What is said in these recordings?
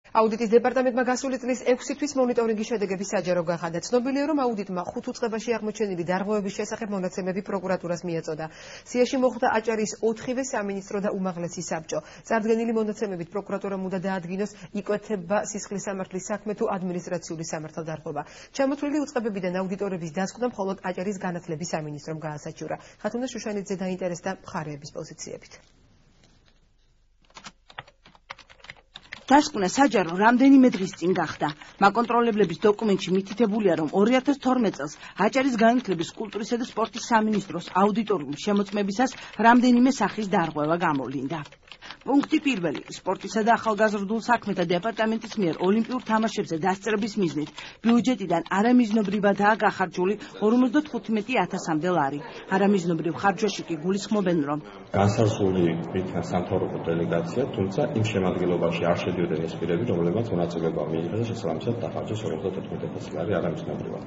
აუდიტის დეპარტამენტმა გასული წლის 6 თვის მონიტორინგის შედეგების საჯარო გახადა. ცნობილია, რომ აუდიტმა 5 უწყებაში აღმოჩენილი დარღვევების შესახებ მონაცემები პროკურატურას მიეწოდა. სიაში მოხვდა აჭარის 4-ვე სამინისტრო და უმაღლესი საბჭო. წარდგენილი მონაცემებით პროკურატურამ უნდა დაადგინოს იკვეთება სისხლის სამართლის საქმე თუ ადმინისტრაციული სამართალდარღვევა. ჩამოთვლილი უწყებებიდან აუდიტორების დასკვნა მხოლოდ აჭარის განათლების სამინისტრომ გაასაჩივრა. ხათუნა შუშანიძე დაინტერესდა მხარეების პოზიციებით. დასკვნა საჯარო რამდენიმე დღის წინ გახდა. მაკონტროლებლების დოკუმენტში მითითებულია, რომ 2012 წელს აჭარის განათლების, კულტურისა და სპორტის სამინისტროს აუდიტორული შემოწმებისას რამდენიმე სახის დარღვევა გამოვლინდა. პუნქტი პირველი. სპორტისა და ახალგაზრდულ საქმეთა დეპარტამენტის მიერ ოლიმპიურ თამაშებზე დასწრების მიზნით ბიუჯეტიდან არამიზნობრივადაა გახარჯული 55,000-მდე ლარი. არამიზნობრივ ხარჯვაში კი გულისხმობენ, რომ განსაზღვრული იქნა სამთავრობო დელეგაცია, თუმცა იმ შემადგენლობაში არ შედიოდნენ ის პირები, რომლებმაც მონაწილეობა მიიღეს და შესაბამისად დახარჯეს 54,000 ლარი არამიზნობრივად.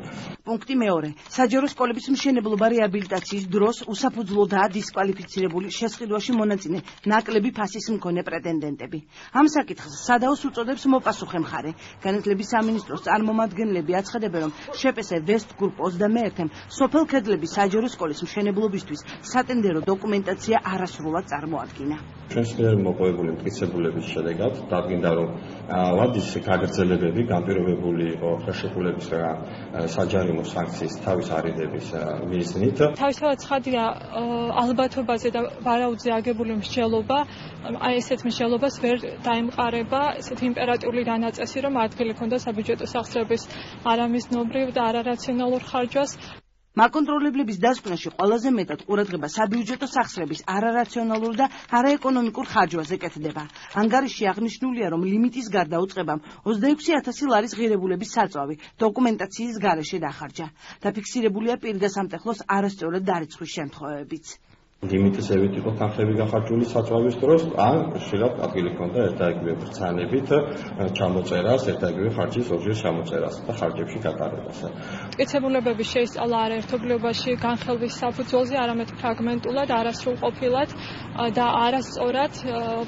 პუნქტი მეორე. საჯარო სკოლების მშენებლობა რეაბილიტაციის დროს უსაფუძვლოდაა დისკვალიფიცირებული შესყიდვაში მონაწილე ნაკლები ფასის მქონე პრეტენდენტები. ამ საკითხს სადაოს უწოდებს მოპასუხე მხარე. განათლების სამინისტროს წარმომადგენლები აცხადებენ, რომ შპს ვესტ გრუპ 21-ემ სოფელ ქედლების საჯარო სკოლის მშენებლობისთვის სატენდერო დოკუმენტაცია არასრულად წარმოადგინა. ჩვენს მიერ მოპოვებული მტკიცებულების შედეგად დადგინდა, რომ ვადის გაგრძელებები განპირობებული იყო ხელშეკრულების საჯარიმო საანქციის თავის არიდების მიზნით. თავისთავად ცხადია ალბათობაზე და ვარაუდზე აგებული მსჯელობა, აი ესეთ მსჯელობას ვერ დაემყარება ესეთი იმპერატიული დანაწესი, რომ ადგილი ქონდა საბიუჯეტო სახსრების არამიზნობრივ და არარაციონალურ ხარჯვას. მაკონტროლებლების დასკვნაში ყველაზე მეტად ყურადღება საბიუჯეტო სახსრების არარაციონალურ და არაეკონომიკურ ხარჯვაზე კეთდება. ანგარიშში აღნიშნულია, რომ ლიმიტის გარდა უწყებამ 26,000 ლარის ღირებულების საწვავი დოკუმენტაციის გარეშე დახარჯა. დაფიქსირებულია პირგასამტეხლოს არასწორად დარიცხვის შემთხვევებიც. ლიმიტისებით იყო თანხები გახარჯული საწვავის დროს, ან ხშირად ადგილი ჰქონდა ერთადაგივე ბრძანებით ჩამოწერას, ერთადაგივე ხარჯის ორჯერ ჩამოწერას და ხარჯებში გატარებას. მტკიცებულებები შეისწავლა არაერთობლიობაში განხელვის საფუძველზე, არამედ ფრაგმენტულად, არასრულყოფილად და არასწორად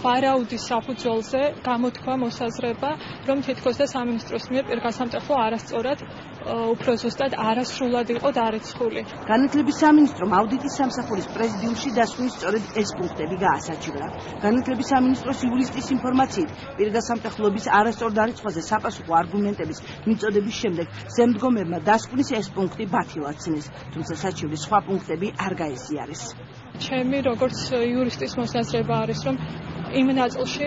ვარაუდის საფუძველზე გამოთქვა მოსაზრება, რომ თითქოს და სამინისტროს მიერ პირგასამტეხლო არასწორად უფრო ზუსტად არასრულად იყო დარიცხული. განათლების სამინისტრომ აუდიტის სამსახურის პრეზიდიუმში დასკვნის სწორედ ეს პუნქტები გაასაჩივრა. განათლების სამინისტროს იურისტის ინფორმაციით, პირგასამტეხლობის არასწორ დარიცხვაზე საპასუხო არგუმენტების მიწოდების შემდეგ ზემდგომებმა დასკვნის ეს პუნქტი ბათილაცნეს, თუმცა საჩივრის სხვა პუნქტები არ გაიზიარეს. ჩემი როგორც იურისტის მოსაზრება არის, რომ იმ ნაწილში,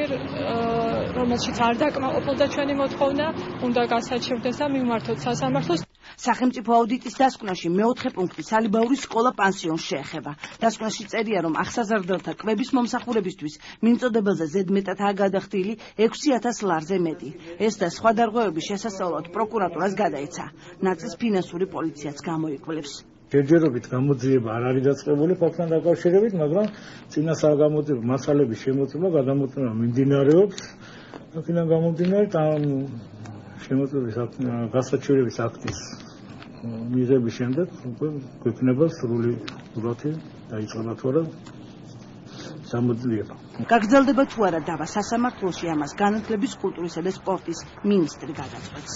რომელშიც არ დაკმაყოფილდა ჩვენი მოთხოვნა, უნდა გასაჩივრდეს და მიმართოთ სასამართლოს. სახელმწიფო აუდიტის დასკვნაში მეოთხე პუნქტი სალიბაურის სკოლა-პანსიონს შეეხება. დასკვნაში წერია, რომ ახსაზარდელთა კვების მომსახურებისთვის მიმწოდებელზე ზედმეტადაა გადახდილი 6,000 ლარზე მეტი. ეს და სხვა დარღვევების შესასწავლად პროკურატურას გადაეცა. ნაწილს ფინანსური პოლიციაც გამოიკვლევს. ჯერჯერობით გამოძიება არ არის დაწყებული ფაქტთან დაკავშირებით, მაგრამ წინასაღამოწმებო მასალების შემოწმება გადამოწმება მიმდინარეობს. აქედან გამომდინარე ამ შემოწმების გასაჩივრების აქტის მიღების შემდეგ გვექნება სრული ურათი დაიწყება თუ არა გამოძიება. გაგრძელდება თუ არა დავა სასამართლოში, ამას განათლების, კულტურისა და სპორტის მინისტრი გადაწყვეტს.